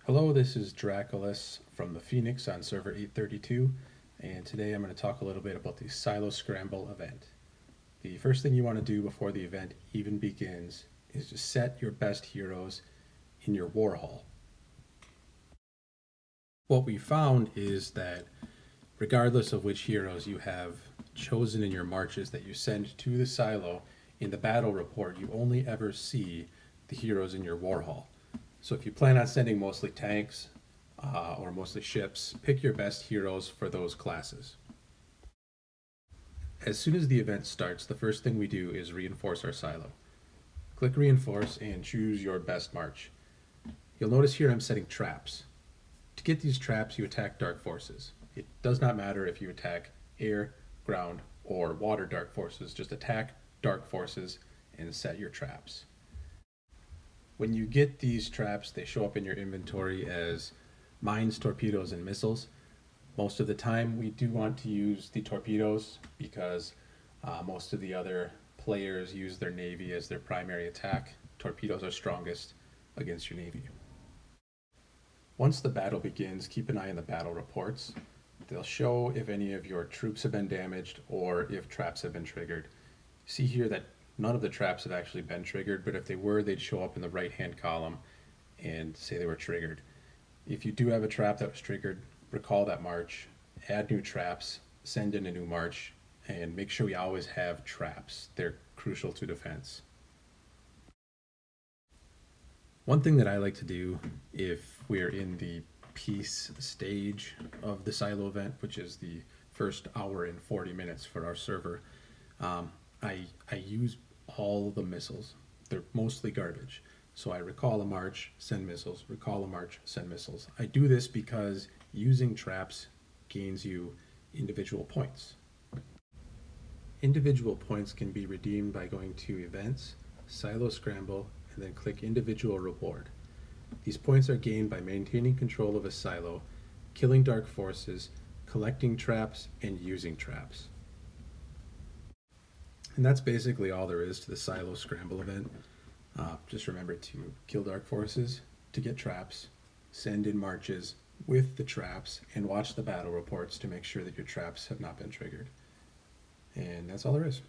Hello, this is Draculus from the Phoenix on server 832, and today I'm going to talk a little bit about the Silo Scramble event. The first thing you want to do before the event even begins is to set your best heroes in your war hall. What we found is that regardless of which heroes you have chosen in your marches that you send to the silo, in the battle report you only ever see the heroes in your war hall. So if you plan on sending mostly tanks or mostly ships, pick your best heroes for those classes. As soon as the event starts, the first thing we do is reinforce our silo. Click reinforce and choose your best march. You'll notice here I'm setting traps. To get these traps, you attack dark forces. It does not matter if you attack air, ground, or water dark forces, just attack dark forces and set your traps. When you get these traps, they show up in your inventory as mines, torpedoes, and missiles. Most of the time, we do want to use the torpedoes because most of the other players use their navy as their primary attack. Torpedoes are strongest against your navy. Once the battle begins, keep an eye on the battle reports. They'll show if any of your troops have been damaged or if traps have been triggered. See here that none of the traps have actually been triggered, but if they were, they'd show up in the right-hand column and say they were triggered. If you do have a trap that was triggered, recall that march, add new traps, send in a new march, and make sure we always have traps. They're crucial to defense. One thing that I like to do if we're in the peace stage of the silo event, which is the first hour and 40 minutes for our server, I use all the missiles. They're mostly garbage. So I recall a march, send missiles, recall a march, send missiles. I do this because using traps gains you individual points. Individual points can be redeemed by going to Events, Silo Scramble, and then click Individual Reward. These points are gained by maintaining control of a silo, killing dark forces, collecting traps, and using traps. And that's basically all there is to the Silo Scramble event. Just remember to kill dark forces, to get traps, send in marches with the traps, and watch the battle reports to make sure that your traps have not been triggered. And that's all there is.